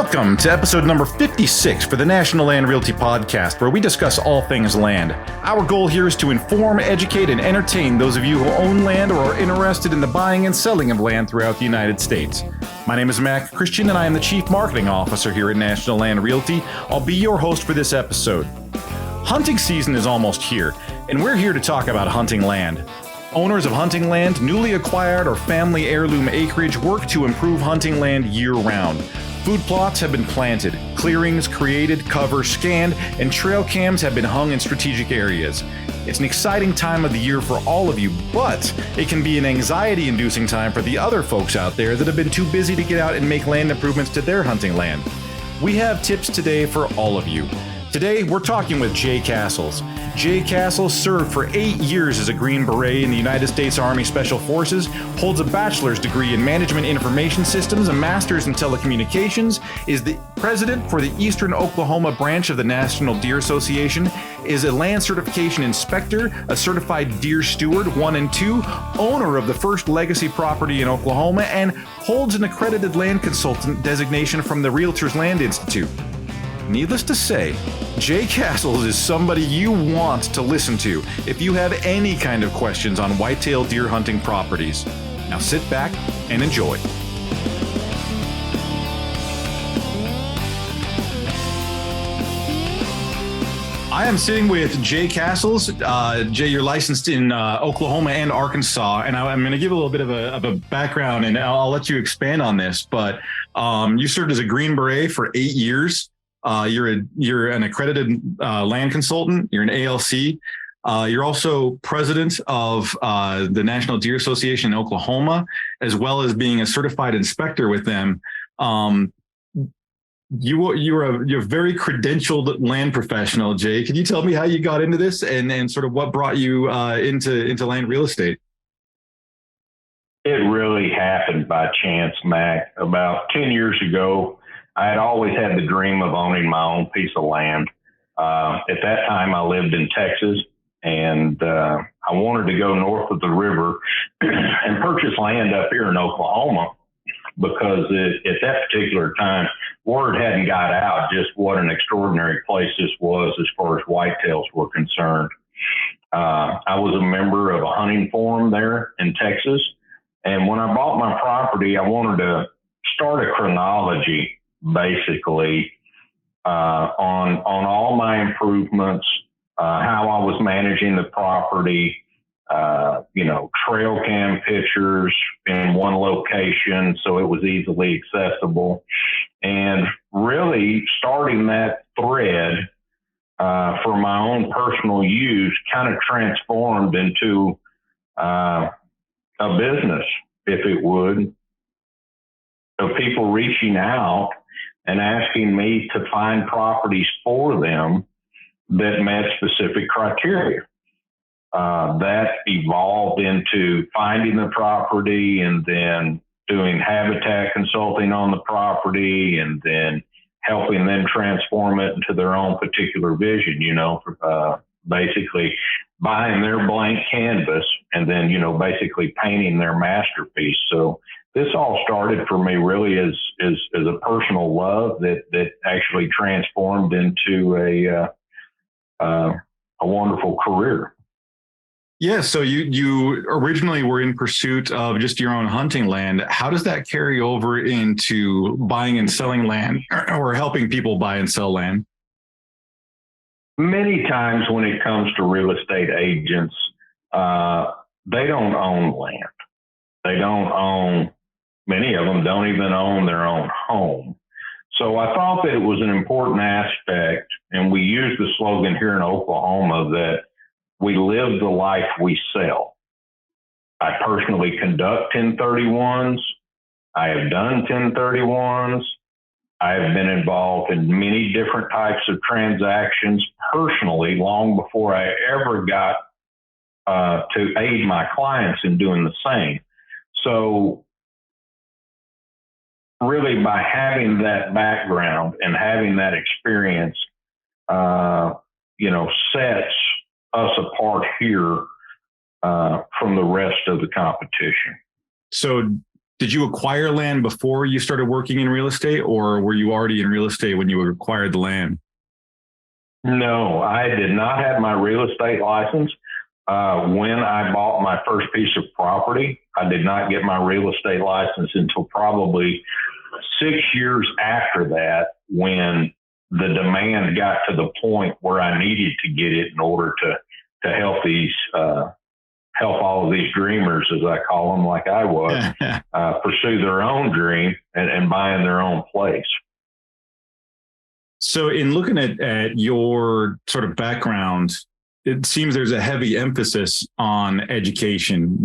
Welcome to episode number 56 for the National Land Realty Podcast, where we discuss all things land. Our goal here is to inform, educate, and entertain those of you who own land or are interested in the buying and selling of land throughout the United States. My name is Mac Christian, and I am the Chief Marketing Officer here at National Land Realty. I'll be your host for this episode. Hunting season is almost here, and we're here to talk about hunting land. Owners of hunting land, newly acquired or family heirloom acreage work to improve hunting land year-round. Food plots have been planted, clearings created, cover scanned, and trail cams have been hung in strategic areas. It's an exciting time of the year for all of you, but it can be an anxiety-inducing time for the other folks out there that have been too busy to get out and make land improvements to their hunting land. We have tips today for all of you. Today, we're talking with Jay Cassels. Jay Cassels served for 8 years as a Green Beret in the United States Army Special Forces, holds a bachelor's degree in Management Information Systems, a master's in Telecommunications, is the president for the Eastern Oklahoma branch of the National Deer Association, is a land certification inspector, a certified deer steward 1 and 2, owner of the first legacy property in Oklahoma, and holds an Accredited Land Consultant designation from the Realtors Land Institute. Needless to say, Jay Cassels is somebody you want to listen to if you have any kind of questions on whitetail deer hunting properties. Now sit back and enjoy. I am sitting with Jay Cassels. Jay, you're licensed in Oklahoma and Arkansas, and I'm going to give a little bit of a background, and I'll let you expand on this. But you served as a Green Beret for 8 years. You're an accredited land consultant. You're an ALC. You're also president of the National Deer Association in Oklahoma, as well as being a certified inspector with them. You're a very credentialed land professional, Jay. Can you tell me how you got into this and sort of what brought you into land real estate? It really happened by chance, Mac. About 10 years ago, I had always had the dream of owning my own piece of land. At that time, I lived in Texas, and I wanted to go north of the river and purchase land up here in Oklahoma because at that particular time, word hadn't got out just what an extraordinary place this was as far as whitetails were concerned. I was a member of a hunting forum there in Texas, and when I bought my property, I wanted to start a chronology basically on all my improvements, how I was managing the property, trail cam pictures in one location so it was easily accessible, and really starting that thread for my own personal use kind of transformed into a business, if it would, of people reaching out and asking me to find properties for them that met specific criteria. That evolved into finding the property and then doing habitat consulting on the property and then helping them transform it into their own particular vision, basically buying their blank canvas and then, basically painting their masterpiece. So this all started for me really as a personal love that actually transformed into a wonderful career. Yeah. So you originally were in pursuit of just your own hunting land. How does that carry over into buying and selling land or helping people buy and sell land? Many times when it comes to real estate agents, they don't own land. Many of them don't even own their own home. So I thought that it was an important aspect, and we use the slogan here in Oklahoma that we live the life we sell. I personally conduct 1031s. I have done 1031s. I have been involved in many different types of transactions personally long before I ever got to aid my clients in doing the same. So really by having that background and having that experience, sets us apart here from the rest of the competition. So Did you acquire land before you started working in real estate, or were you already in real estate when you acquired the land? No, I did not have my real estate license. When I bought my first piece of property, I did not get my real estate license until probably 6 years after that, when the demand got to the point where I needed to get it in order to help these help all of these dreamers, as I call them, like I was, pursue their own dream and buying their own place. So in looking at your sort of background, it seems there's a heavy emphasis on education.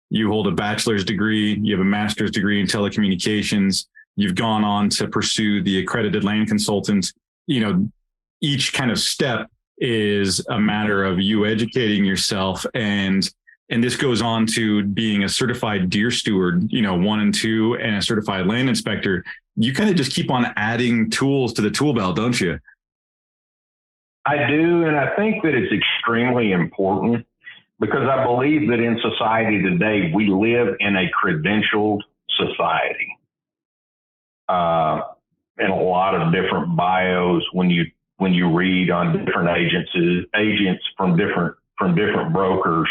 You hold a bachelor's degree, you have a master's degree in telecommunications, you've gone on to pursue the Accredited Land Consultant. Each kind of step is a matter of you educating yourself, and this goes on to being a certified deer steward, 1 and 2, and a certified land inspector. You kind of just keep on adding tools to the tool belt, don't you? I do, and I think that it's extremely important, because I believe that in society today, we live in a credentialed society. In a lot of different bios, when you read on different agents from different brokers,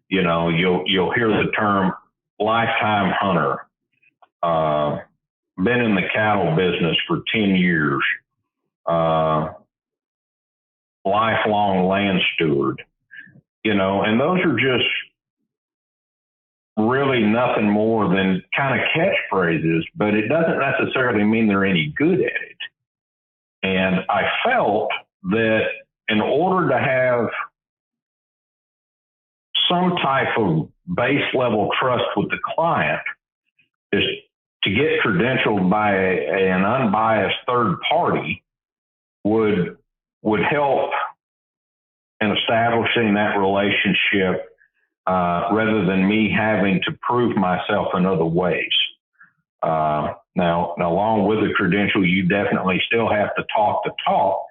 you'll hear the term lifetime hunter, been in the cattle business for 10 years, lifelong land steward, and those are just really nothing more than kind of catchphrases, but it doesn't necessarily mean they're any good at it. And I felt that in order to have some type of base level trust with the client, is to get credentialed by an unbiased third party would help in establishing that relationship, rather than me having to prove myself in other ways. Now, along with the credential, you definitely still have to talk the talk,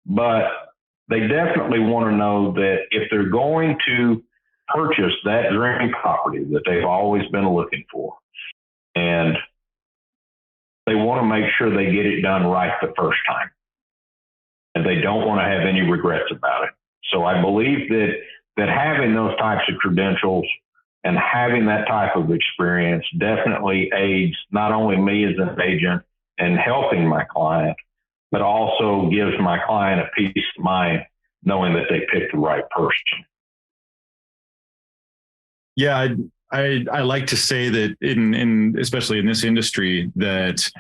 but they definitely want to know that if they're going to purchase that dream property that they've always been looking for, and they want to make sure they get it done right the first time, and they don't want to have any regrets about it. So I believe that having those types of credentials and having that type of experience definitely aids not only me as an agent and helping my client, but also gives my client a peace of mind knowing that they picked the right person. Yeah, I like to say that in especially in this industry, that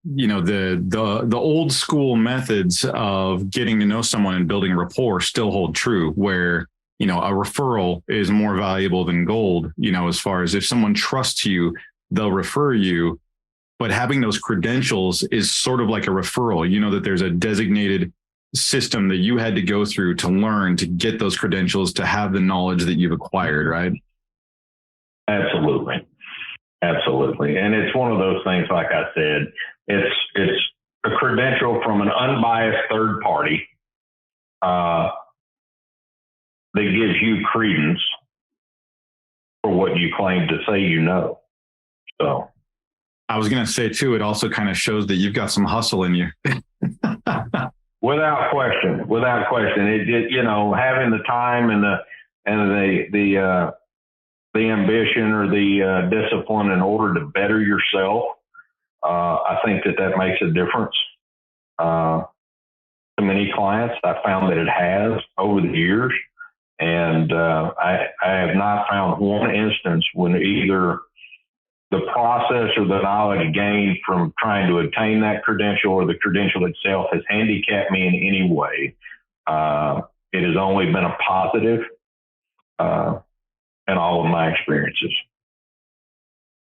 the old school methods of getting to know someone and building rapport still hold true, where a referral is more valuable than gold, as far as if someone trusts you, they'll refer you. But having those credentials is sort of like a referral, that there's a designated system that you had to go through to learn to get those credentials, to have the knowledge that you've acquired, right? Absolutely. And it's one of those things, like I said, it's a credential from an unbiased third party, that gives you credence for what you claim to say So I was going to say too, it also kind of shows that you've got some hustle in you. Without question. It having the time and the ambition or the discipline in order to better yourself, I think that makes a difference. To many clients, I found that it has over the years. And I have not found one instance when either the process or the knowledge gained from trying to obtain that credential or the credential itself has handicapped me in any way. It has only been a positive in all of my experiences.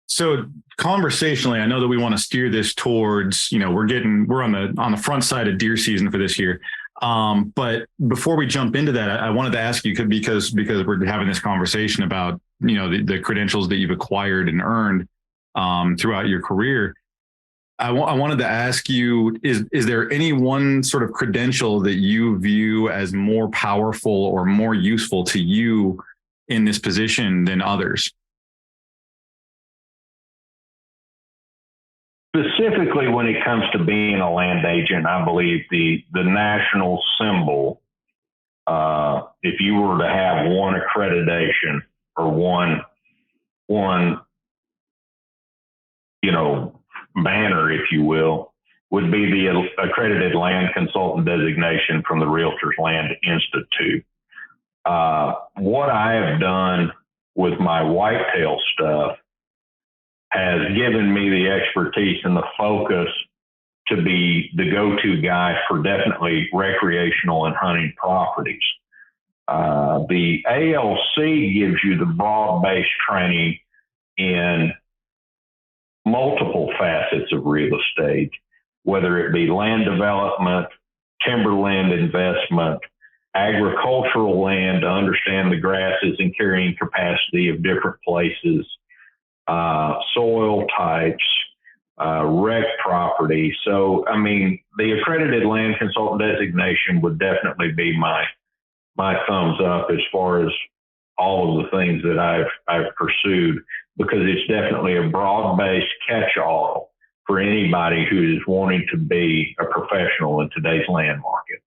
So conversationally, I know that we want to steer this towards, we're on the front side of deer season for this year. But before we jump into that, I wanted to ask you, because we're having this conversation about, the credentials that you've acquired and earned throughout your career. I wanted to ask you, is there any one sort of credential that you view as more powerful or more useful to you in this position than others? specifically when it comes to being a land agent, I believe the national symbol, if you were to have one accreditation or one, banner, if you will, would be the Accredited Land Consultant designation from the Realtors Land Institute. What I have done with my whitetail stuff has given me the expertise and the focus to be the go-to guy for definitely recreational and hunting properties. The ALC gives you the broad-based training in multiple facets of real estate, whether it be land development, timberland investment, agricultural land to understand the grasses and carrying capacity of different places, soil types, rec property. So, I mean, the Accredited Land Consultant designation would definitely be my thumbs up as far as all of the things that I've pursued, because it's definitely a broad-based catch-all for anybody who is wanting to be a professional in today's land market.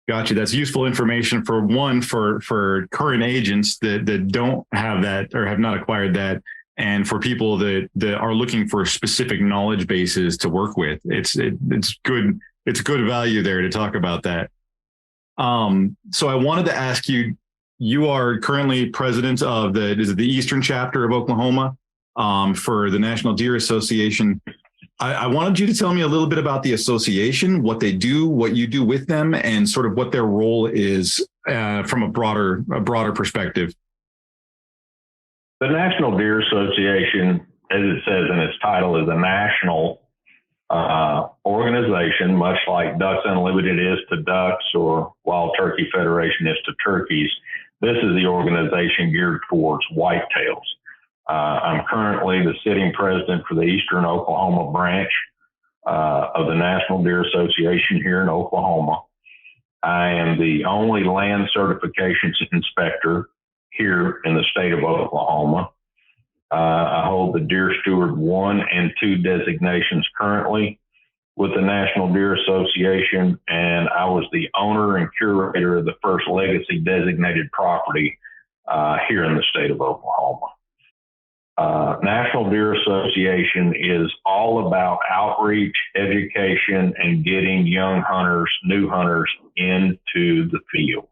Gotcha. That's useful information for current agents that don't have that or have not acquired that, and for people that are looking for specific knowledge bases to work with. It's good. It's good value there to talk about that. So I wanted to ask you. You are currently president of the Eastern chapter of Oklahoma for the National Deer Association. I wanted you to tell me a little bit about the association, what they do, what you do with them, and sort of what their role is from a broader perspective. The National Deer Association, as it says in its title, is a national organization, much like Ducks Unlimited is to ducks or Wild Turkey Federation is to turkeys. This is the organization geared towards whitetails. I'm currently the sitting president for the Eastern Oklahoma branch of the National Deer Association here in Oklahoma. I am the only land certifications inspector here in the state of Oklahoma. I hold the Deer Steward 1 and 2 designations currently with the National Deer Association, and I was the owner and curator of the first legacy designated property here in the state of Oklahoma. National Deer Association is all about outreach, education, and getting young hunters, new hunters into the field.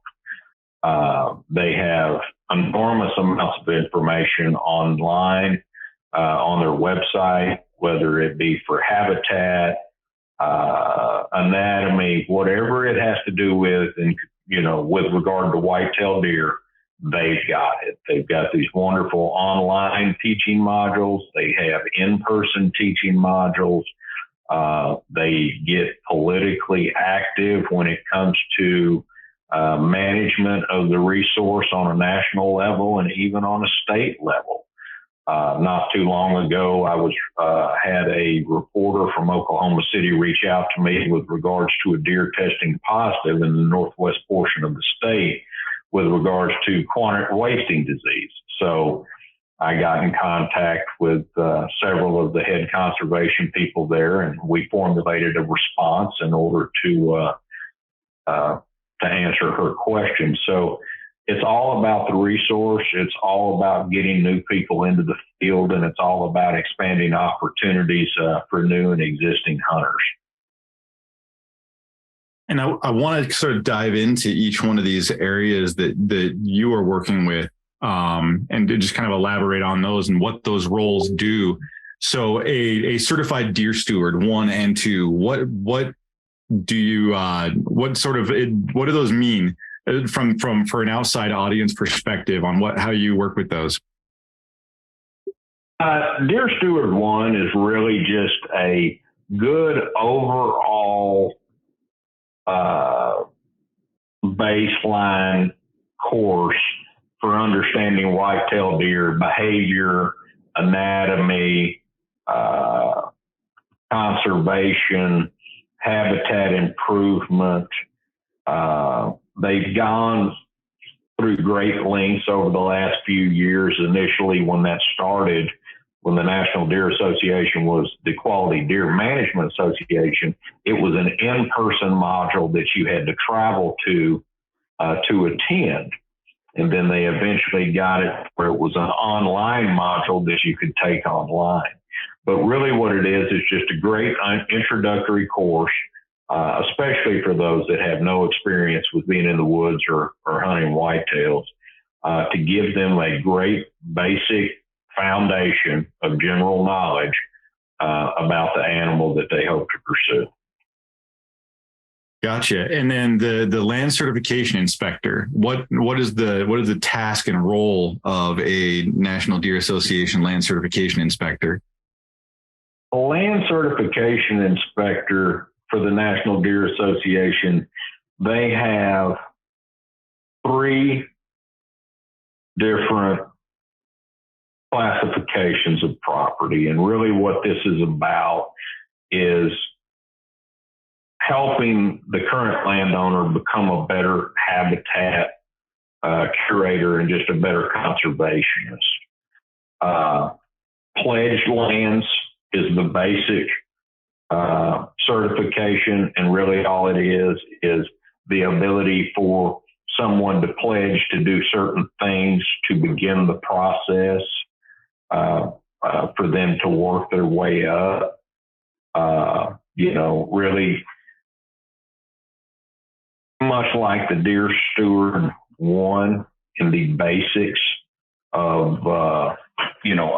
They have enormous amounts of information online on their website, whether it be for habitat, anatomy, whatever it has to do with, and with regard to whitetail deer, they've got it. They've got these wonderful online teaching modules. They have in-person teaching modules. They get politically active when it comes to management of the resource on a national level and even on a state level. Not too long ago, I had a reporter from Oklahoma City reach out to me with regards to a deer testing positive in the northwest portion of the state with regards to quantity wasting disease. So I got in contact with several of the head conservation people there, and we formulated a response in order to answer her question. So it's all about the resource. It's all about getting new people into the field, and it's all about expanding opportunities for new and existing hunters. And I want to sort of dive into each one of these areas that you are working with, and to just kind of elaborate on those and what those roles do. So a certified deer steward 1 and 2, what do those mean for an outside audience perspective on how you work with those? Deer Steward 1 is really just a good overall baseline course for understanding whitetail deer behavior, anatomy, conservation, habitat improvement. They've gone through great lengths over the last few years. Initially, when that started, when the National Deer Association was the Quality Deer Management Association, it was an in-person module that you had to travel to attend. And then they eventually got it where it was an online module that you could take online. But really what it is just a great introductory course, especially for those that have no experience with being in the woods or hunting whitetails, to give them a great basic foundation of general knowledge about the animal that they hope to pursue. Gotcha. And then the land certification inspector, what is the task and role of a National Deer Association land certification inspector? A land certification inspector for the National Deer Association, they have 3 different classifications of property. And really what this is about is helping the current landowner become a better habitat curator and just a better conservationist. Pledged lands is the basic certification, and really all it is the ability for someone to pledge to do certain things to begin the process for them to work their way up. Really much like the Deer Steward 1 in the basics of,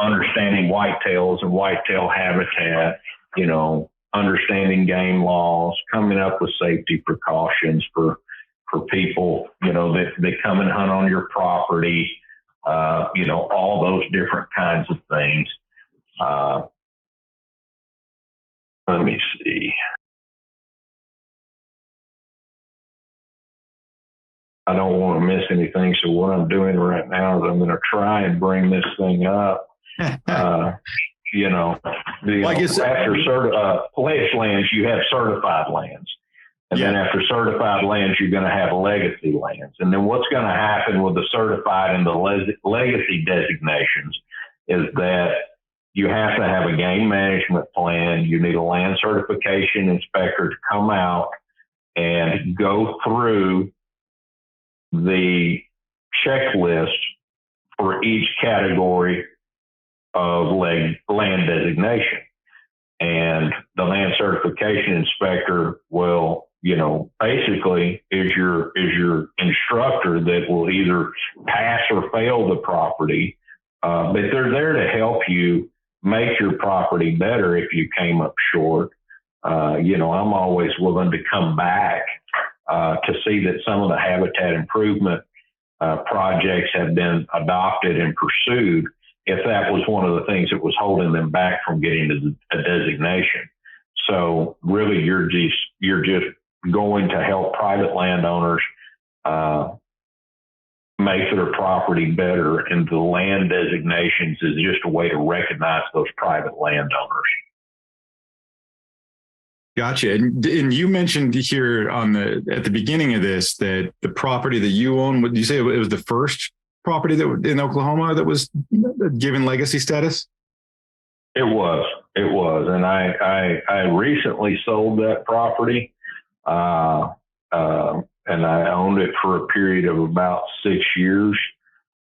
understanding whitetails and whitetail habitat, understanding game laws, coming up with safety precautions for people, that come and hunt on your property, all those different kinds of things. Let me see. I don't want to miss anything. So what I'm doing right now is I'm going to try and bring this thing up. After pledged lands, you have certified lands. And then after certified lands, you're going to have legacy lands. And then what's going to happen with the certified and the legacy designations is that you have to have a game management plan. You need a land certification inspector to come out and go through the checklist for each category of land designation. And the land certification inspector will, basically is your instructor that will either pass or fail the property, but they're there to help you make your property better if you came up short. I'm always willing to come back to see that some of the habitat improvement projects have been adopted and pursued, if that was one of the things that was holding them back from getting a designation. So really, you're just going to help private landowners make their property better, and the land designations is just a way to recognize those private landowners. Gotcha. And you mentioned here at the beginning of this that the property that you own, would you say it was the first property that in Oklahoma that was given legacy status? It was, and I recently sold that property, and I owned it for a period of about 6 years.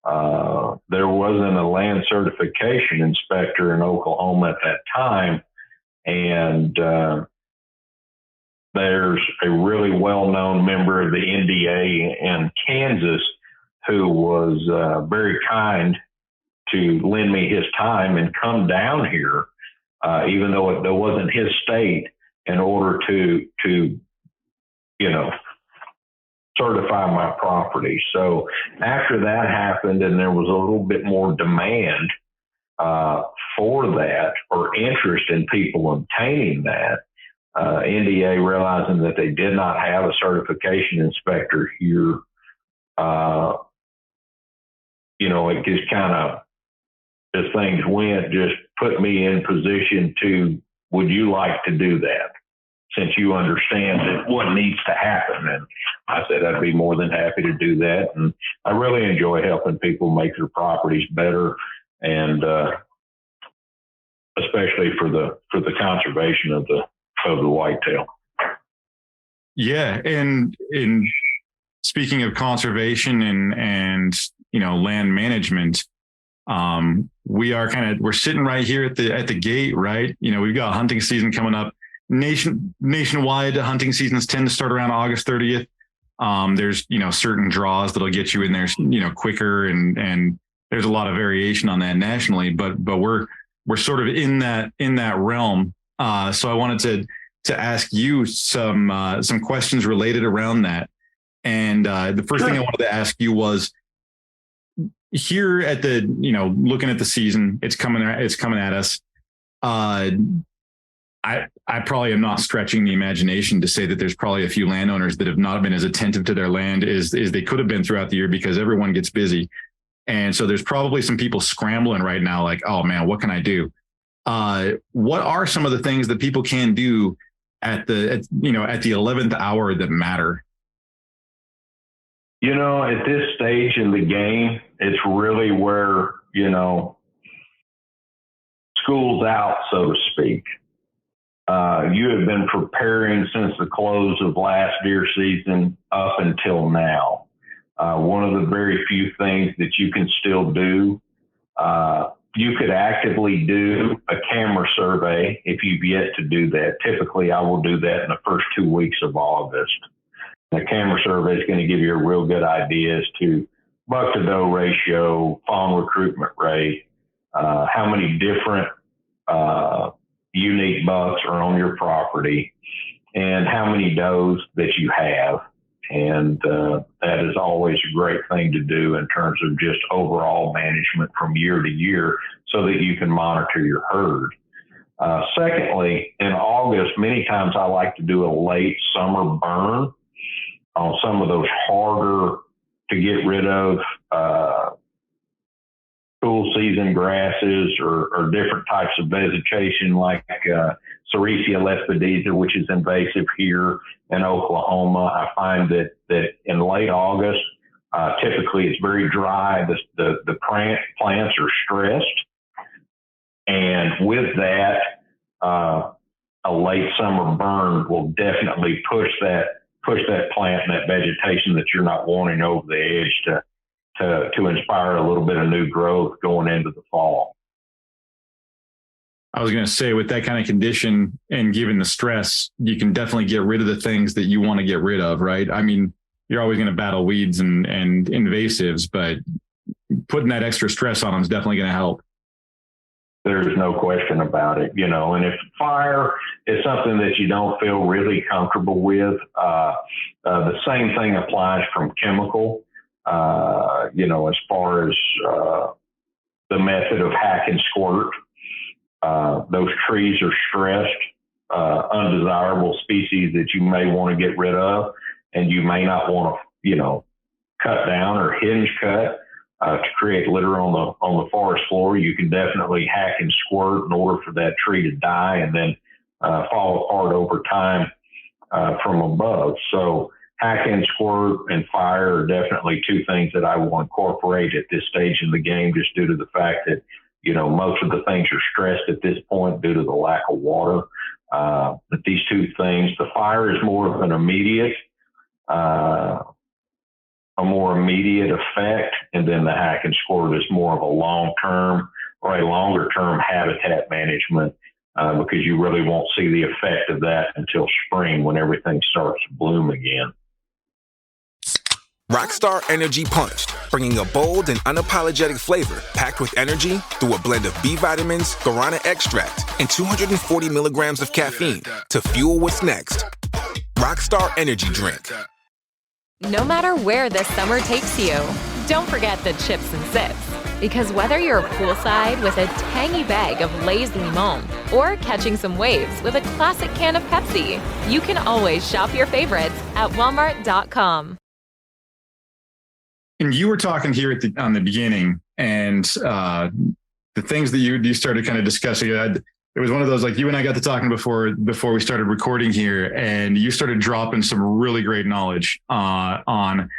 There wasn't a land certification inspector in Oklahoma at that time, and there's a really well-known member of the NDA in Kansas who was very kind to lend me his time and come down here, even though it wasn't his state, in order to certify my property. So after that happened, and there was a little bit more demand for that, or interest in people obtaining that, NDA, realizing that they did not have a certification inspector here, it just kind of, as things went, just put me in position to, would you like to do that? Since you understand that what needs to happen. And I said, I'd be more than happy to do that. And I really enjoy helping people make their properties better. And especially for the conservation of the whitetail. Yeah, and speaking of conservation and land management, we're sitting right here at the gate, right? We've got hunting season coming up. Nationwide hunting seasons tend to start around August 30th. There's certain draws that'll get you in there quicker, and there's a lot of variation on that nationally, but we're sort of in that realm. So I wanted to ask you some questions related around that. And the first thing I wanted to ask you was, here at the looking at the season, it's coming at us. I probably am not stretching the imagination to say that there's probably a few landowners that have not been as attentive to their land as they could have been throughout the year, because everyone gets busy. And so there's probably some people scrambling right now, like, oh man, what can I do? What are some of the things that people can do at the 11th hour that matter? At this stage in the game, it's really where, school's out, so to speak. You have been preparing since the close of last deer season up until now. One of the very few things that you can still do, you could actively do a camera survey if you've yet to do that. Typically, I will do that in the first 2 weeks of August. The camera survey is going to give you a real good idea as to buck to doe ratio, fawn recruitment rate, how many different unique bucks are on your property, and how many does that you have. And that is always a great thing to do in terms of just overall management from year to year, so that you can monitor your herd. Secondly, in August, many times I like to do a late summer burn on some of those harder to get rid of cool season grasses or different types of vegetation, like Sericea lespedeza, which is invasive here in Oklahoma. I find that in late August, typically it's very dry. The plants are stressed. And with that, a late summer burn will definitely push that plant and that vegetation that you're not wanting over the edge to inspire a little bit of new growth going into the fall. I was going to say, with that kind of condition and given the stress, you can definitely get rid of the things that you want to get rid of, right? I mean, you're always going to battle weeds and invasives, but putting that extra stress on them is definitely going to help. There's no question about it, and if fire is something that you don't feel really comfortable with, the same thing applies from chemical, as far as the method of hack and squirt. Those trees are stressed, undesirable species that you may want to get rid of, and you may not want to, cut down or hinge cut. To create litter on the forest floor. You can definitely hack and squirt in order for that tree to die and then fall apart over time from above. So hack and squirt and fire are definitely two things that I will incorporate at this stage in the game, just due to the fact that, most of the things are stressed at this point due to the lack of water. But these two things, the fire is more of an immediate effect, and then the hack and squirt is more of a long-term or a longer-term habitat management, because you really won't see the effect of that until spring, when everything starts to bloom again. Rockstar Energy Punched, bringing a bold and unapologetic flavor packed with energy through a blend of B vitamins, guarana extract, and 240 milligrams of caffeine to fuel what's next. Rockstar Energy Drink. No matter where this summer takes you, don't forget the chips and sips. Because whether you're poolside with a tangy bag of Lay's Limon or catching some waves with a classic can of Pepsi, you can always shop your favorites at Walmart.com. And you were talking here on the beginning, and the things that you started kind of discussing. It was one of those, like, you and I got to talking before we started recording here, and you started dropping some really great knowledge on.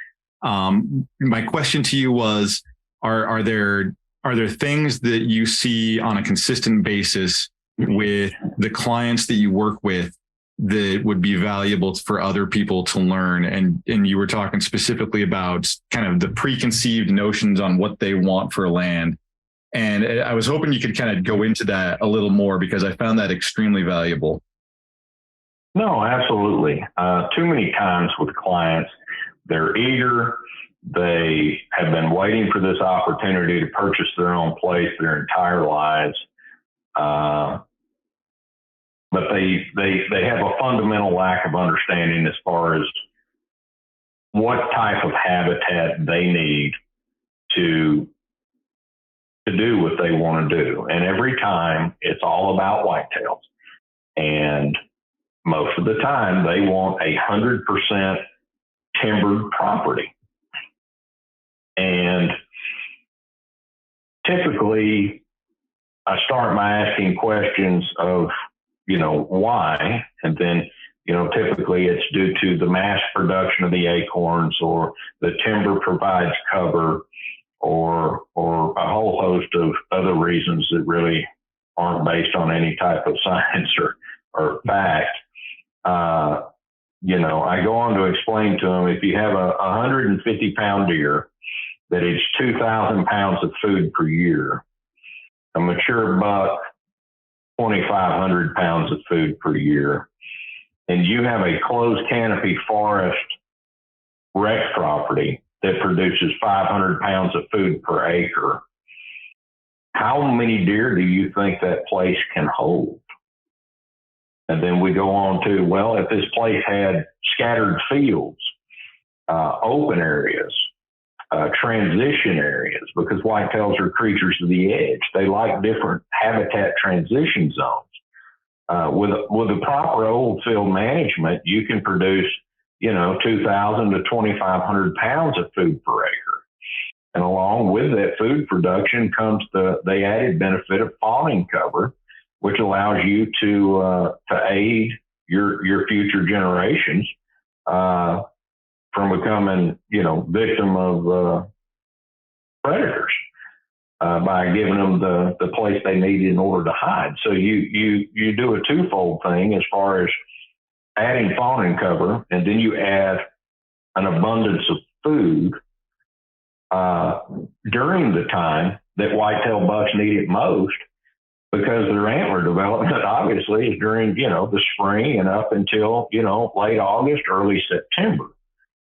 My question to you was, are there are there things that you see on a consistent basis with the clients that you work with that would be valuable for other people to learn? And you were talking specifically about kind of the preconceived notions on what they want for land. And I was hoping you could kind of go into that a little more, because I found that extremely valuable. No, absolutely. Too many times with clients, they're eager. They have been waiting for this opportunity to purchase their own place their entire lives. But they have a fundamental lack of understanding as far as what type of habitat they need to do what they want to do. And every time it's all about whitetails. And most of the time they want 100% timbered property. And typically I start by asking questions of, why? And then, typically it's due to the mass production of the acorns, or the timber provides cover, or a whole host of other reasons that really aren't based on any type of science or fact. I go on to explain to them, if you have a 150-pound deer that eats 2,000 pounds of food per year, a mature buck, 2,500 pounds of food per year, and you have a closed canopy forest rec property that produces 500 pounds of food per acre, how many deer do you think that place can hold? And then we go on to, well, if this place had scattered fields, open areas, transition areas, because whitetails are creatures of the edge. They like different habitat transition zones. With the proper old field management, you can produce, 2,000 to 2,500 pounds of food per acre. And along with that food production comes the added benefit of fawning cover, which allows you to aid your future generations from becoming, victim of predators by giving them the place they need in order to hide. So you do a twofold thing as far as adding fawning cover, and then you add an abundance of food during the time that whitetail bucks need it most, because their antler development obviously is during, the spring and up until, late August, early September.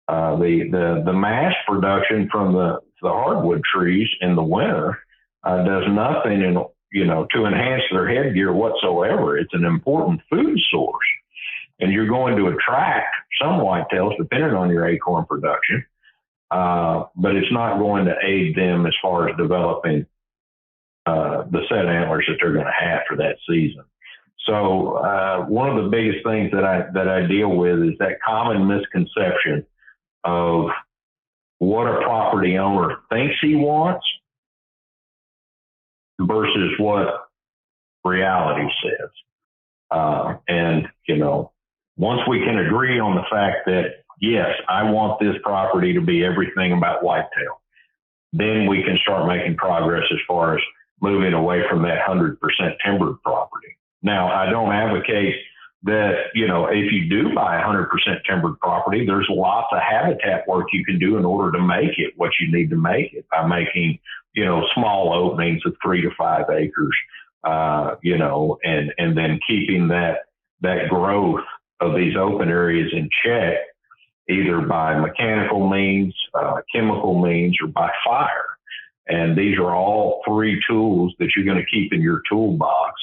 The mass production from the hardwood trees in the winter does nothing to enhance their headgear whatsoever. It's an important food source, and you're going to attract some whitetails depending on your acorn production, but it's not going to aid them as far as developing the set antlers that they're going to have for that season. So one of the biggest things that I deal with is that common misconception of what a property owner thinks he wants versus what reality says. And once we can agree on the fact that, yes, I want this property to be everything about whitetail, then we can start making progress as far as moving away from that 100% timbered property. Now, I don't advocate that, if you do buy 100% timbered property, there's lots of habitat work you can do in order to make it what you need to make it, by making, small openings of 3 to 5 acres, and then keeping that growth of these open areas in check, either by mechanical means, chemical means, or by fire. And these are all 3 tools that you're going to keep in your toolbox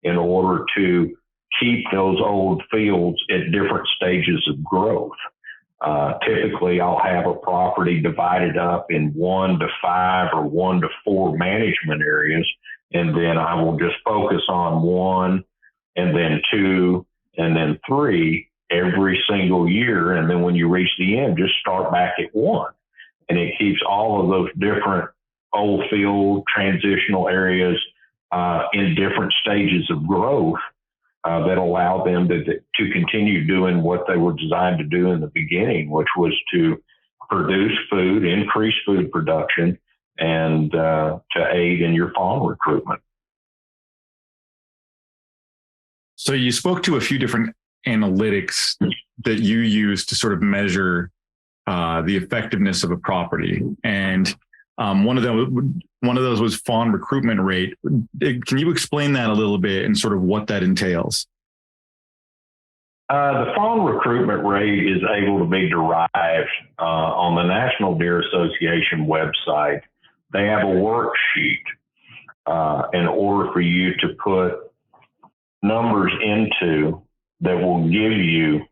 in order to keep those old fields at different stages of growth. Typically, I'll have a property divided up in 1 to 5 or 1 to 4 management areas, and then I will just focus on 1, and then 2, and then 3 every single year. And then when you reach the end, just start back at 1. And it keeps all of those different old field transitional areas in different stages of growth that allow them to continue doing what they were designed to do in the beginning, which was to produce food, increase food production, and to aid in your fawn recruitment. So you spoke to a few different analytics that you use to sort of measure the effectiveness of a property, and one of those was fawn recruitment rate. Can you explain that a little bit and sort of what that entails? The fawn recruitment rate is able to be derived on the National Deer Association website. They have a worksheet in order for you to put numbers into that will give you,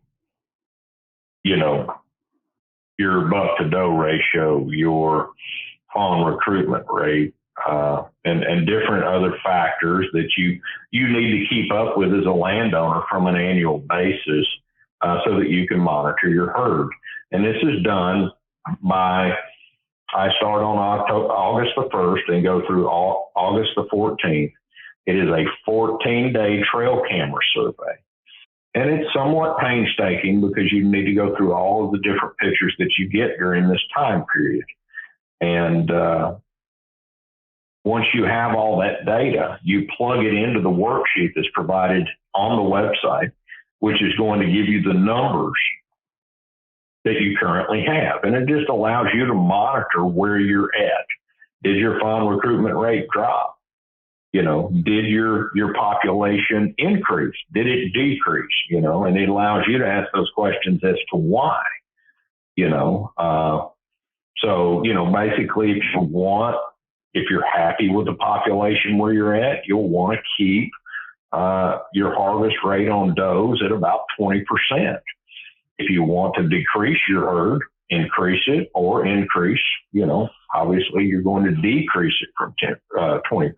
your buck to doe ratio, your fawn recruitment rate, and different other factors that you need to keep up with as a landowner from an annual basis so that you can monitor your herd. And this is done by, I start on August the 1st and go through August the 14th. It is a 14-day trail camera survey. And it's somewhat painstaking because you need to go through all of the different pictures that you get during this time period. And once you have all that data, you plug it into the worksheet that's provided on the website, which is going to give you the numbers that you currently have. And it just allows you to monitor where you're at. Did your fawn recruitment rate drop? Did your population increase? Did it decrease? And it allows you to ask those questions as to why, So, basically if you're happy with the population where you're at, you'll want to keep your harvest rate on does at about 20%. If you want to decrease your herd, increase it, or increase, obviously you're going to decrease it from 20%.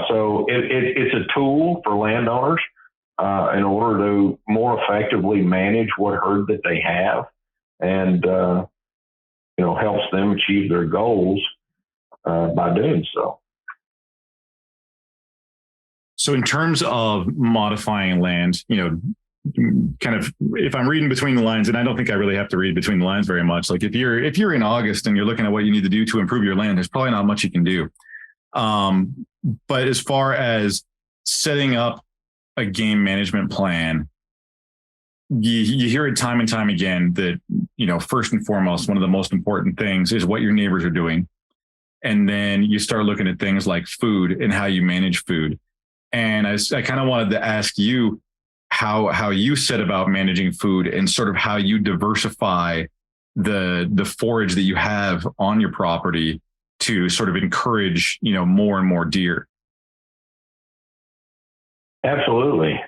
So it's a tool for landowners in order to more effectively manage what herd that they have, and helps them achieve their goals by doing so. So in terms of modifying land, kind of, if I'm reading between the lines, and I don't think I really have to read between the lines very much. Like if you're in August and you're looking at what you need to do to improve your land, there's probably not much you can do. But as far as setting up a game management plan, you hear it time and time again that, first and foremost, one of the most important things is what your neighbors are doing. And then you start looking at things like food and how you manage food. And I kind of wanted to ask you how you set about managing food and sort of how you diversify the forage that you have on your property to sort of encourage, more and more deer. Absolutely.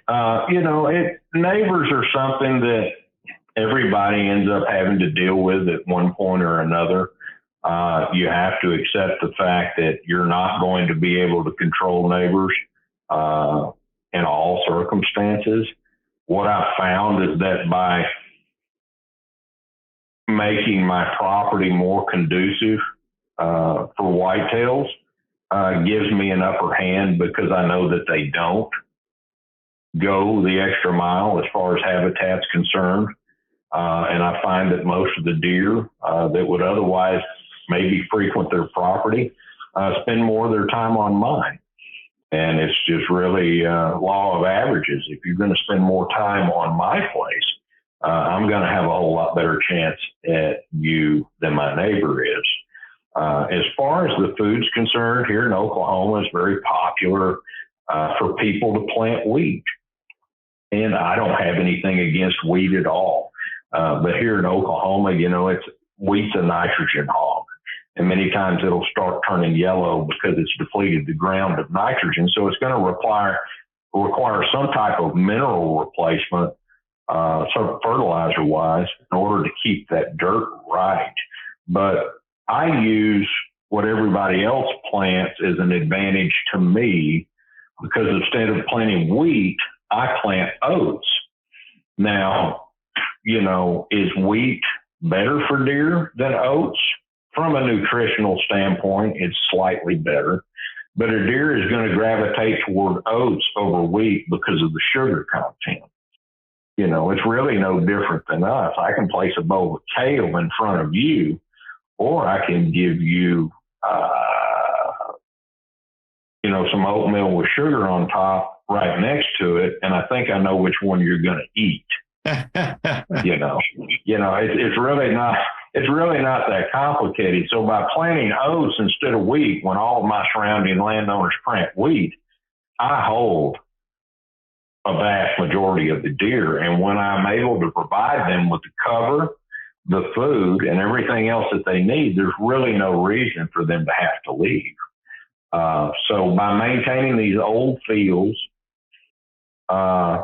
Neighbors are something that everybody ends up having to deal with at one point or another. You have to accept the fact that you're not going to be able to control neighbors in all circumstances. What I've found is that by making my property more conducive for whitetails gives me an upper hand, because I know that they don't go the extra mile as far as habitat's concerned. And I find that most of the deer that would otherwise maybe frequent their property spend more of their time on mine. And it's just really law of averages. If you're going to spend more time on my place, I'm going to have a whole lot better chance at you than my neighbor is. As far as the food's concerned, here in Oklahoma, it's very popular for people to plant wheat. And I don't have anything against wheat at all. But here in Oklahoma, wheat's a nitrogen hog. And many times it'll start turning yellow because it's depleted the ground of nitrogen. So it's going to require some type of mineral replacement, sort of fertilizer-wise, in order to keep that dirt right. But I use what everybody else plants as an advantage to me, because instead of planting wheat, I plant oats. Now, is wheat better for deer than oats? From a nutritional standpoint, it's slightly better, but a deer is going to gravitate toward oats over wheat because of the sugar content. It's really no different than us. I can place a bowl of kale in front of you, or I can give you, some oatmeal with sugar on top right next to it. And I think I know which one you're going to eat. It's really not that complicated. So by planting oats instead of wheat, when all of my surrounding landowners plant wheat, I hold a vast majority of the deer. And when I'm able to provide them with the cover, the food, and everything else that they need, there's really no reason for them to have to leave. So by maintaining these old fields at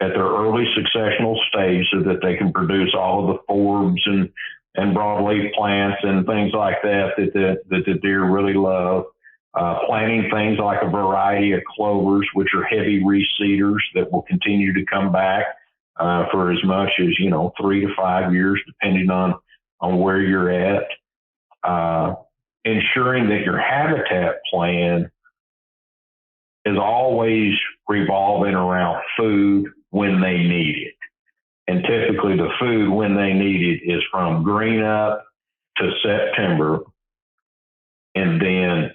their early successional stage so that they can produce all of the forbs and broadleaf plants and things like that the deer really love, planting things like a variety of clovers, which are heavy reseeders that will continue to come back for as much as 3 to 5 years, depending on where you're at. Ensuring that your habitat plan is always revolving around food when they need it. And typically the food when they need it is from green up to September, and then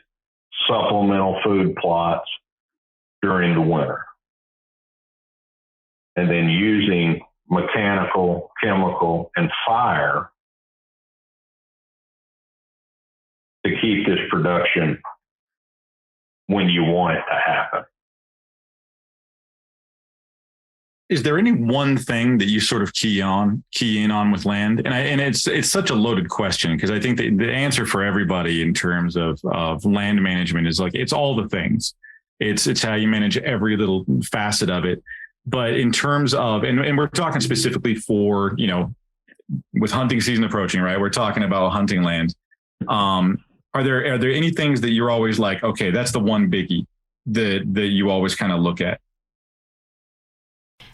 supplemental food plots during the winter. And then using mechanical, chemical, and fire to keep this production when you want it to happen. Is there any one thing that you sort of key in on with land? And it's such a loaded question, because I think the answer for everybody in terms of land management is like, it's all the things. It's how you manage every little facet of it. But in terms of, and we're talking specifically for, with hunting season approaching, right? We're talking about hunting land. Are there any things that you're always like, okay, that's the one biggie that you always kind of look at?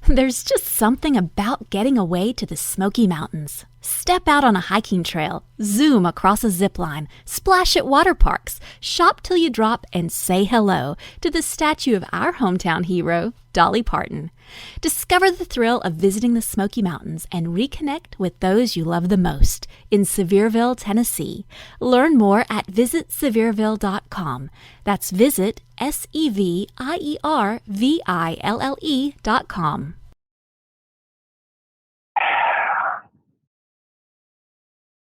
There's just something about getting away to the Smoky Mountains. Step out on a hiking trail, zoom across a zip line, splash at water parks, shop till you drop, and say hello to the statue of our hometown hero, Dolly Parton. Discover the thrill of visiting the Smoky Mountains and reconnect with those you love the most in Sevierville, Tennessee. Learn more at visitsevierville.com. That's visit SEVIERVILLE.com.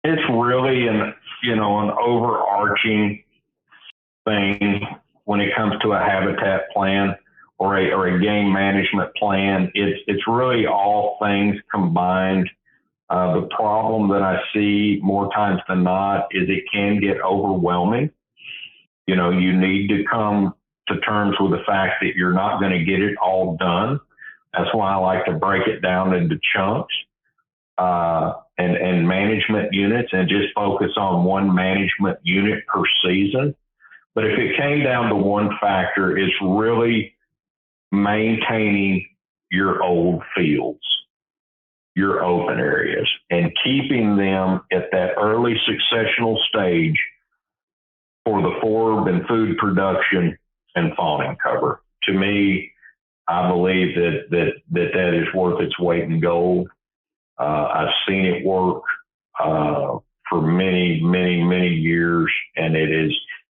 It's really an overarching thing when it comes to a habitat plan or a game management plan. It's really all things combined. The problem that I see more times than not is it can get overwhelming. You need to come to terms with the fact that you're not going to get it all done. That's why I like to break it down into chunks and management units, and just focus on one management unit per season. But if it came down to one factor, it's really maintaining your old fields, your open areas, and keeping them at that early successional stage for the forb and food production and fawning cover. To me, I believe that is worth its weight in gold. I've seen it work for many, many, many years, and it is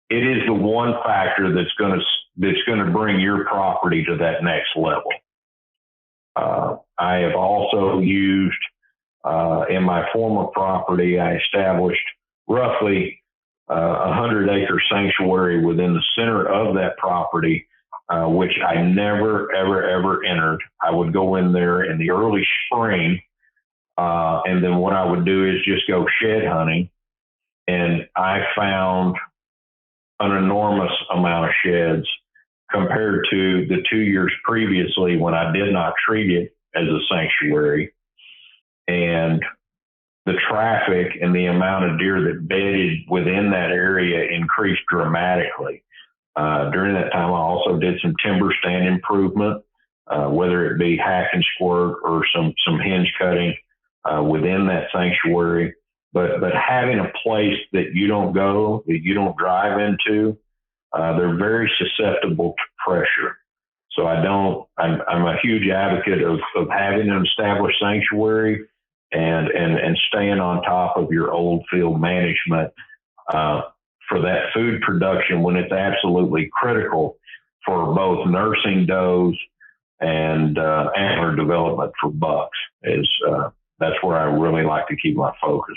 the one factor that's going to bring your property to that next level. I have also used in my former property, I established roughly 100-acre sanctuary within the center of that property, which I never, ever entered. I would go in there in the early spring. And then what I would do is just go shed hunting. And I found an enormous amount of sheds compared to the 2 years previously when I did not treat it as a sanctuary. And the traffic and the amount of deer that bedded within that area increased dramatically. During that time, I also did some timber stand improvement, whether it be hack and squirt or some hinge cutting within that sanctuary. But having a place that you don't go, that you don't drive into, they're very susceptible to pressure. So I'm a huge advocate of having an established sanctuary and staying on top of your old field management for that food production when it's absolutely critical for both nursing does and antler development for bucks. That's where I really like to keep my focus.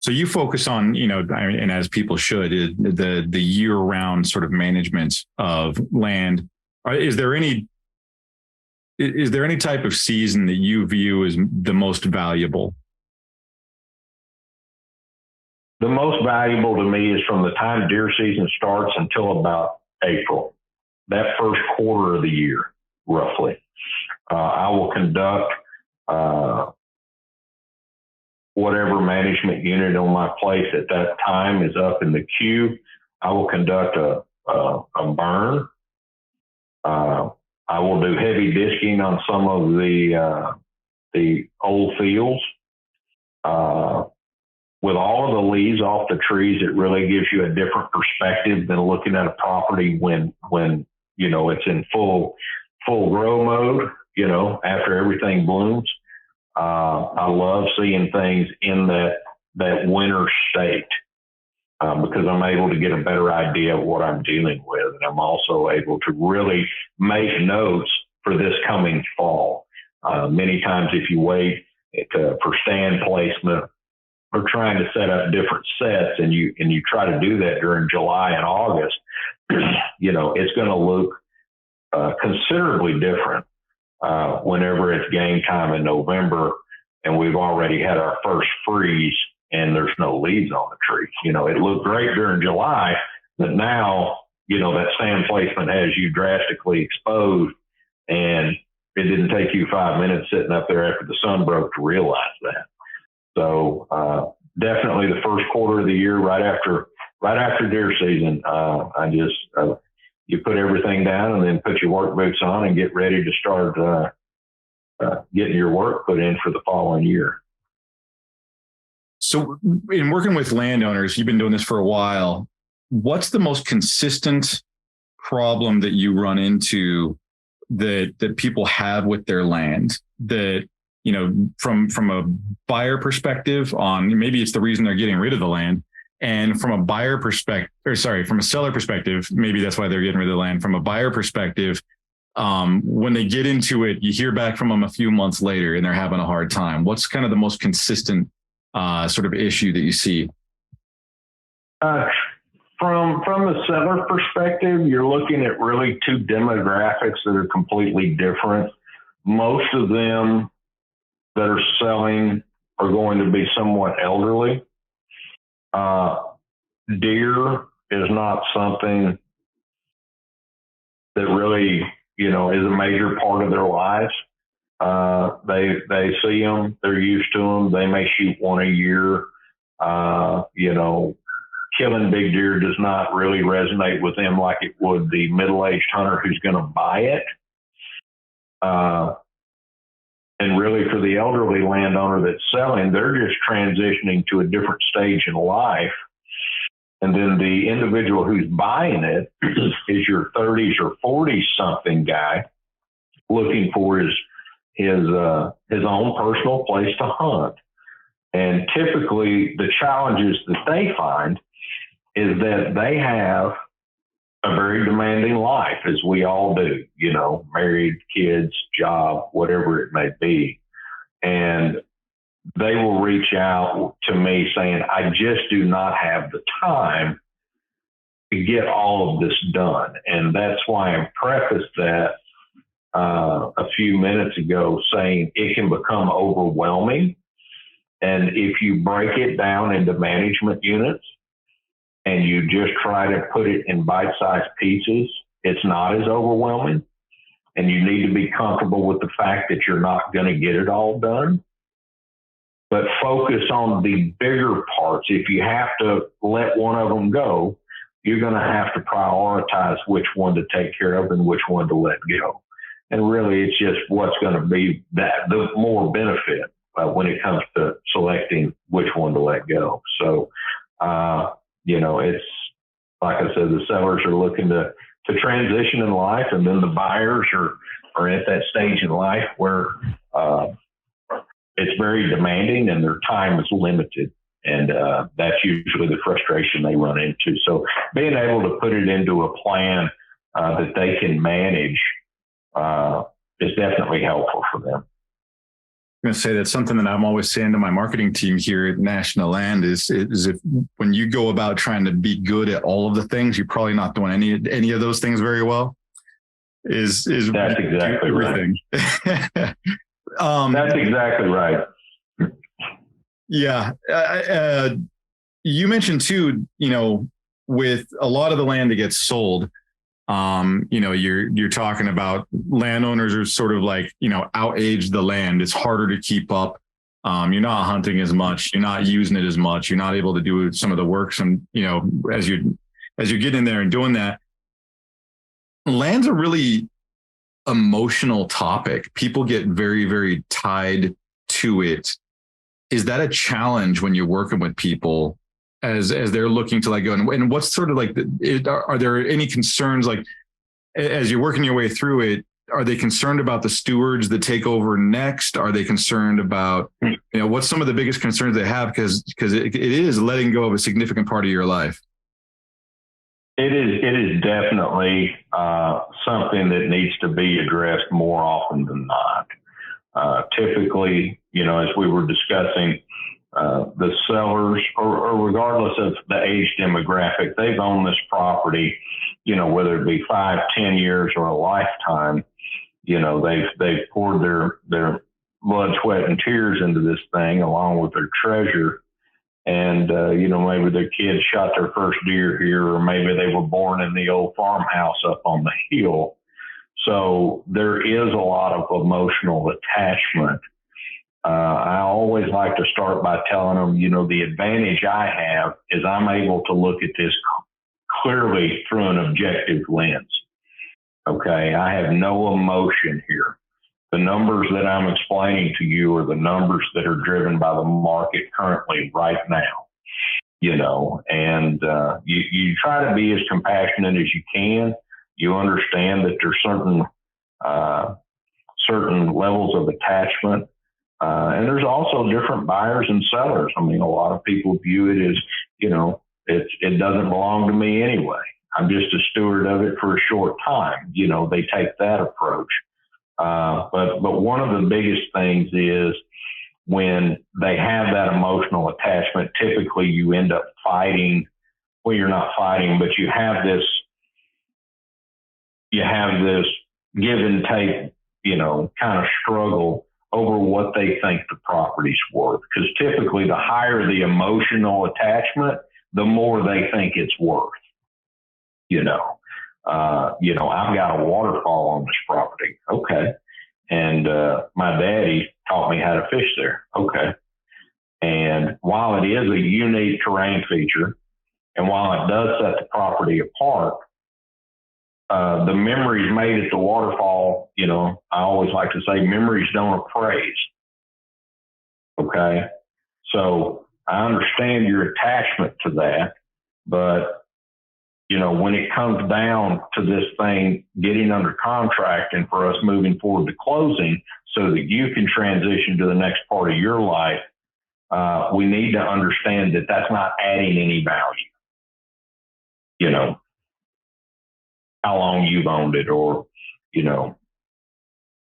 So you focus on, and as people should, the year-round sort of management of land. Is there any type of season that you view as the most valuable? The most valuable to me is from the time deer season starts until about April, that first quarter of the year, roughly. I will conduct whatever management unit on my place at that time is up in the queue. I will conduct a burn. I will do heavy disking on some of the old fields. With all of the leaves off the trees, it really gives you a different perspective than looking at a property when it's in full grow mode, after everything blooms. I love seeing things in that winter state because I'm able to get a better idea of what I'm dealing with. And I'm also able to really make notes for this coming fall. Many times if you wait for stand placement or trying to set up different sets and you try to do that during July and August, it's going to look considerably different whenever it's game time in November and we've already had our first freeze and there's no leaves on the trees. It looked great during July, but now, that stand placement has you drastically exposed, and it didn't take you 5 minutes sitting up there after the sun broke to realize that. So definitely the first quarter of the year, right after deer season, you put everything down and then put your work boots on and get ready to start getting your work put in for the following year. So in working with landowners, you've been doing this for a while. What's the most consistent problem that you run into that people have with their land that, from a buyer perspective on maybe it's the reason they're getting rid of the land, and from a seller perspective, maybe that's why they're getting rid of the land. From a buyer perspective, when they get into it, you hear back from them a few months later and they're having a hard time. What's kind of the most consistent sort of issue that you see? From the seller perspective, you're looking at really two demographics that are completely different. Most of them that are selling are going to be somewhat elderly. Deer is not something that really, is a major part of their lives. They see them, they're used to them. They may shoot one a year. Killing big deer does not really resonate with them like it would the middle-aged hunter who's going to buy it. And really for the elderly landowner that's selling, they're just transitioning to a different stage in life. And then the individual who's buying it is your 30s or 40 something guy looking for his own personal place to hunt. And typically the challenges that they find is that they have a very demanding life, as we all do, married, kids, job, whatever it may be. And they will reach out to me saying, I just do not have the time to get all of this done. And that's why I prefaced that a few minutes ago saying it can become overwhelming. And if you break it down into management units and you just try to put it in bite-sized pieces, it's not as overwhelming. And you need to be comfortable with the fact that you're not going to get it all done. But focus on the bigger parts. If you have to let one of them go, you're going to have to prioritize which one to take care of and which one to let go. And really, it's just what's going to be the more benefit when it comes to selecting which one to let go. So, it's like I said, the sellers are looking to transition in life, and then the buyers are at that stage in life where it's very demanding and their time is limited. And that's usually the frustration they run into. So being able to put it into a plan that they can manage is definitely helpful for them. I'm going to say that's something that I'm always saying to my marketing team here at National Land is if when you go about trying to be good at all of the things, you're probably not doing any of those things very well. Is that's exactly everything. Right. That's exactly right. Yeah. You mentioned too, with a lot of the land that gets sold, you're talking about landowners are sort of like, out-aged the land. It's harder to keep up. You're not hunting as much. You're not using it as much. You're not able to do some of the work. As you get in there and doing that, land's a really emotional topic. People get very, very tied to it. Is that a challenge when you're working with people as they're looking to go? And what's sort of like, are there any concerns, like as you're working your way through it, are they concerned about the stewards that take over next? Are they concerned about, what's some of the biggest concerns they have? Because it is letting go of a significant part of your life. It is definitely something that needs to be addressed more often than not. Typically, as we were discussing, the sellers, or regardless of the age demographic, they've owned this property, whether it be 5, 10 years or a lifetime. They've poured their blood, sweat, and tears into this thing along with their treasure. And, maybe their kids shot their first deer here, or maybe they were born in the old farmhouse up on the hill. So there is a lot of emotional attachment. I always like to start by telling them, the advantage I have is I'm able to look at this clearly through an objective lens. Okay. I have no emotion here. The numbers that I'm explaining to you are the numbers that are driven by the market currently right now, and you try to be as compassionate as you can. You understand that there's certain levels of attachment. And there's also different buyers and sellers. I mean, a lot of people view it as, it doesn't belong to me anyway. I'm just a steward of it for a short time. They take that approach. But one of the biggest things is when they have that emotional attachment, typically you end up fighting. Well, you're not fighting, but you have this give and take, kind of struggle over what they think the property's worth. Because typically the higher the emotional attachment, the more they think it's worth. I've got a waterfall on this property. Okay. And my daddy taught me how to fish there. Okay. And while it is a unique terrain feature, and while it does set the property apart, the memories made at the waterfall, I always like to say memories don't appraise. Okay. So I understand your attachment to that, but when it comes down to this thing getting under contract and for us moving forward to closing so that you can transition to the next part of your life, we need to understand that that's not adding any value. How long you've owned it, or,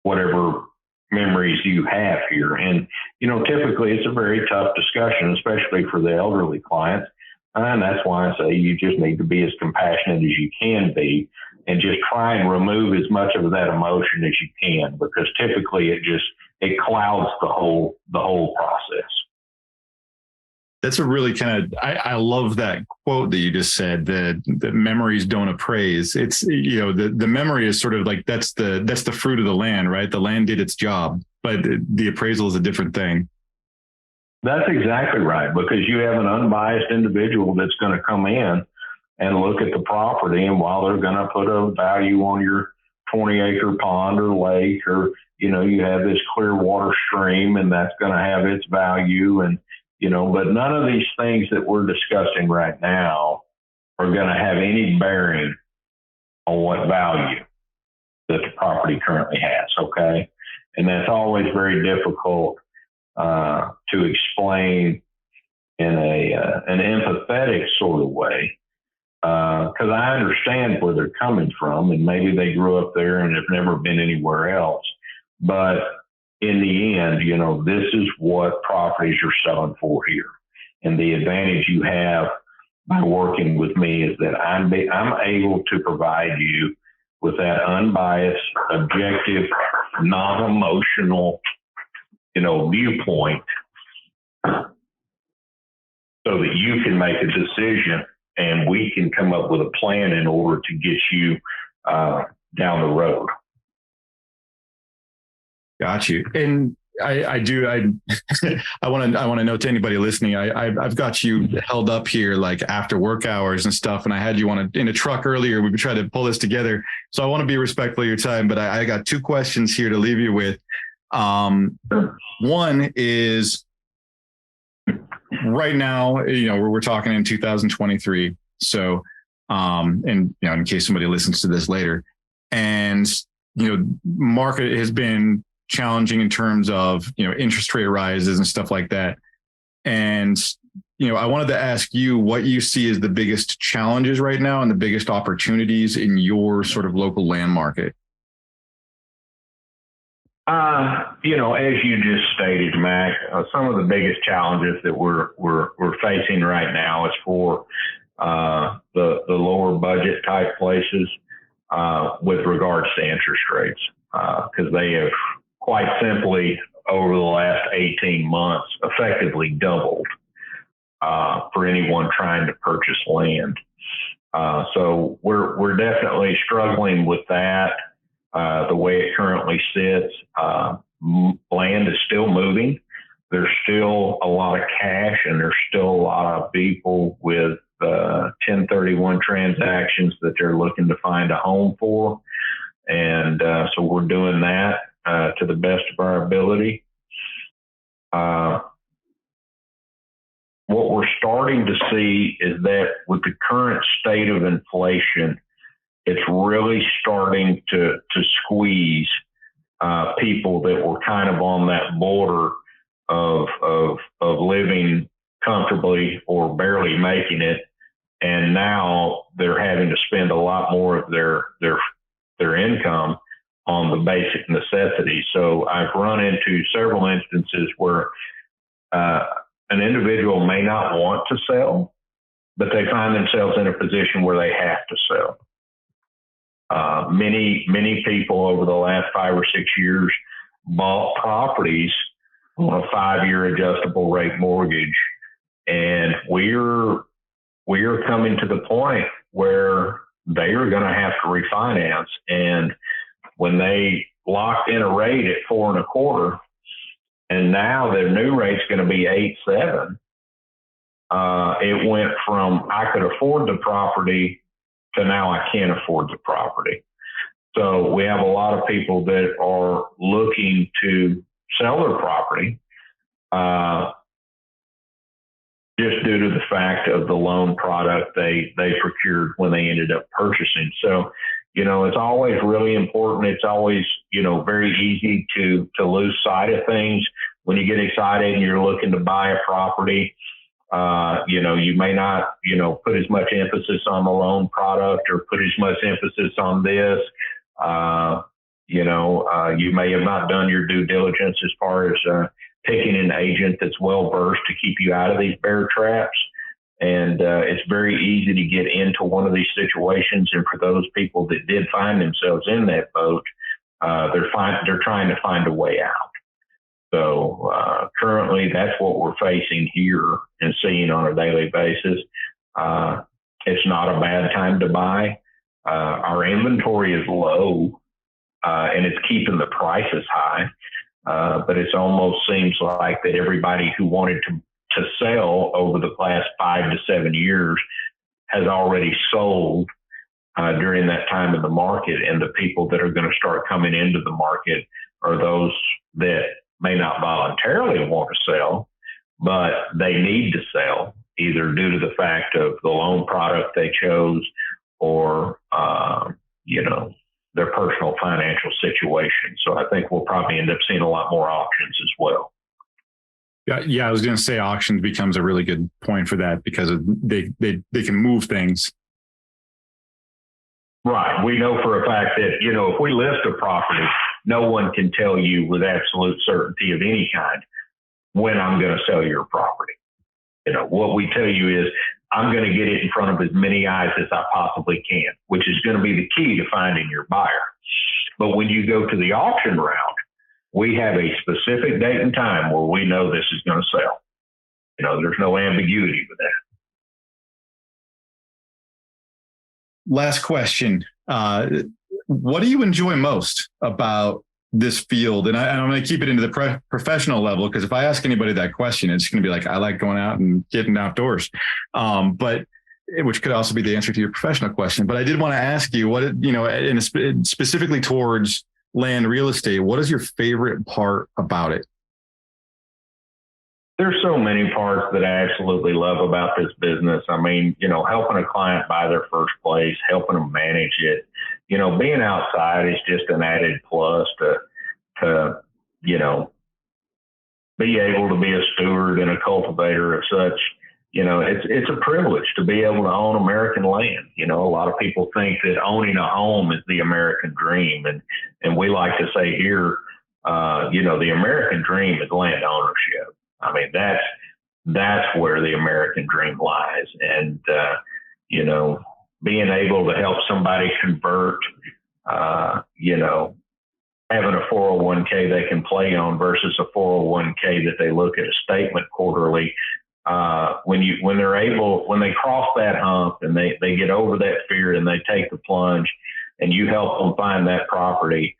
whatever memories you have here. And, typically it's a very tough discussion, especially for the elderly clients. And that's why I say you just need to be as compassionate as you can be and just try and remove as much of that emotion as you can, because typically it clouds the whole process. That's a really I love that quote that you just said, that memories don't appraise. It's, the memory is sort of like, that's the fruit of the land, right? The land did its job, but the appraisal is a different thing. That's exactly right, because you have an unbiased individual that's going to come in and look at the property, and while they're going to put a value on your 20-acre pond or lake, or, you have this clear water stream, and that's going to have its value, and, but none of these things that we're discussing right now are going to have any bearing on what value that the property currently has, okay? And that's always very difficult to explain in an empathetic sort of way, because I understand where they're coming from, and maybe they grew up there and have never been anywhere else. But in the end, this is what properties are selling for here. And the advantage you have by working with me is that I'm able to provide you with that unbiased, objective, non-emotional, viewpoint, so that you can make a decision and we can come up with a plan in order to get you down the road. Got you. And I want to note to anybody listening, I've got you held up here like after work hours and stuff. And I had you in a truck earlier. We've been trying to pull this together. So I want to be respectful of your time, but I got two questions here to leave you with. One is, right now, we're talking in 2023. So, in case somebody listens to this later, and, market has been challenging in terms of, interest rate rises and stuff like that. And, I wanted to ask you what you see as the biggest challenges right now and the biggest opportunities in your sort of local land market. As you just stated, Mac, some of the biggest challenges that we're facing right now is for the lower budget type places with regards to interest rates, because they have quite simply over the last 18 months effectively doubled for anyone trying to purchase land. So we're definitely struggling with that. The way it currently sits, land is still moving. There's still a lot of cash, and there's still a lot of people with 1031 transactions that they're looking to find a home for. And so we're doing that to the best of our ability. What we're starting to see is that with the current state of inflation, it's really starting to squeeze people that were kind of on that border of living comfortably or barely making it, and now they're having to spend a lot more of their income on the basic necessities. So I've run into several instances where an individual may not want to sell, but they find themselves in a position where they have to sell. Many people over the last 5 or 6 years bought properties on a 5-year adjustable rate mortgage. And we're coming to the point where they are going to have to refinance. And when they locked in a rate at 4.25, and now their new rate's going to be 8.7, it went from I could afford the property to now I can't afford the property. So we have a lot of people that are looking to sell their property just due to the fact of the loan product they procured when they ended up purchasing. So, it's always really important. It's always, very easy to lose sight of things. When you get excited and you're looking to buy a property, you may not, put as much emphasis on the loan product or put as much emphasis on this. You may have not done your due diligence as far as picking an agent that's well versed to keep you out of these bear traps. And it's very easy to get into one of these situations. And for those people that did find themselves in that boat, they're trying to find a way out. So currently, that's what we're facing here and seeing on a daily basis. It's not a bad time to buy. Our inventory is low, and it's keeping the prices high. But it almost seems like that everybody who wanted to sell over the last 5 to 7 years has already sold during that time of the market. And the people that are going to start coming into the market are those that may not voluntarily want to sell, but they need to sell either due to the fact of the loan product they chose or, their personal financial situation. So I think we'll probably end up seeing a lot more auctions as well. Yeah, I was going to say auctions becomes a really good point for that because they can move things. Right. We know for a fact that, if we list a property, no one can tell you with absolute certainty of any kind when I'm going to sell your property. What we tell you is I'm going to get it in front of as many eyes as I possibly can, which is going to be the key to finding your buyer. But when you go to the auction round, we have a specific date and time where we know this is going to sell. There's no ambiguity with that. Last question. What do you enjoy most about this field? And I'm going to keep it into the professional level, because if I ask anybody that question, it's going to be like, I like going out and getting outdoors. But which could also be the answer to your professional question. But I did want to ask you specifically towards land real estate, what is your favorite part about it? There's so many parts that I absolutely love about this business. I mean, helping a client buy their first place, helping them manage it, being outside is just an added plus to be able to be a steward and a cultivator of such. It's a privilege to be able to own American land. A lot of people think that owning a home is the American dream. And we like to say here, the American dream is land ownership. I mean, that's where the American dream lies. And, being able to help somebody convert, having a 401k they can play on versus a 401k that they look at a statement quarterly. When they cross that hump and they get over that fear and they take the plunge and you help them find that property,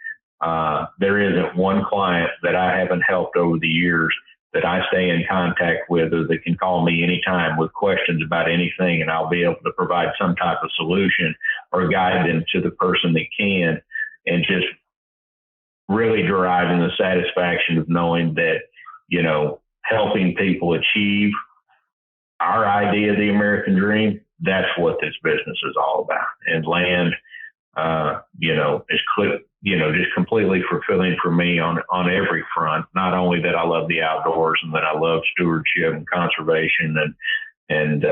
there isn't one client that I haven't helped over the years that I stay in contact with, or that can call me anytime with questions about anything, and I'll be able to provide some type of solution or guide them to the person that can, and just really deriving the satisfaction of knowing that, helping people achieve our idea of the American dream, that's what this business is all about. And land, is just completely fulfilling for me on every front. Not only that I love the outdoors and that I love stewardship and conservation and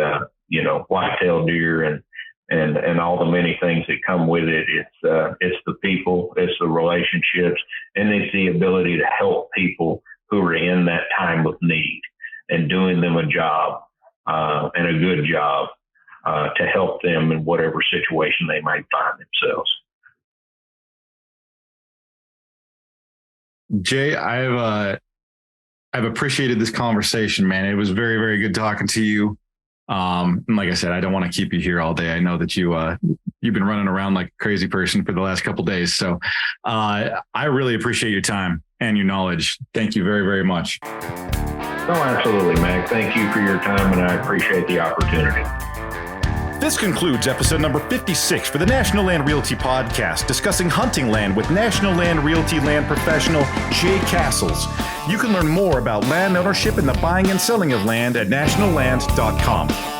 whitetail deer and all the many things that come with it. It's the people, it's the relationships, and it's the ability to help people who are in that time of need and doing them a job and a good job to help them in whatever situation they might find themselves. Jay, I've appreciated this conversation, man. It was very, very good talking to you. And like I said, I don't want to keep you here all day. I know that you've been running around like a crazy person for the last couple of days. So I really appreciate your time and your knowledge. Thank you very, very much. Oh, absolutely, Mac. Thank you for your time, and I appreciate the opportunity. This concludes episode number 56 for the National Land Realty Podcast, discussing hunting land with National Land Realty land professional Jay Cassels. You can learn more about land ownership and the buying and selling of land at nationalland.com.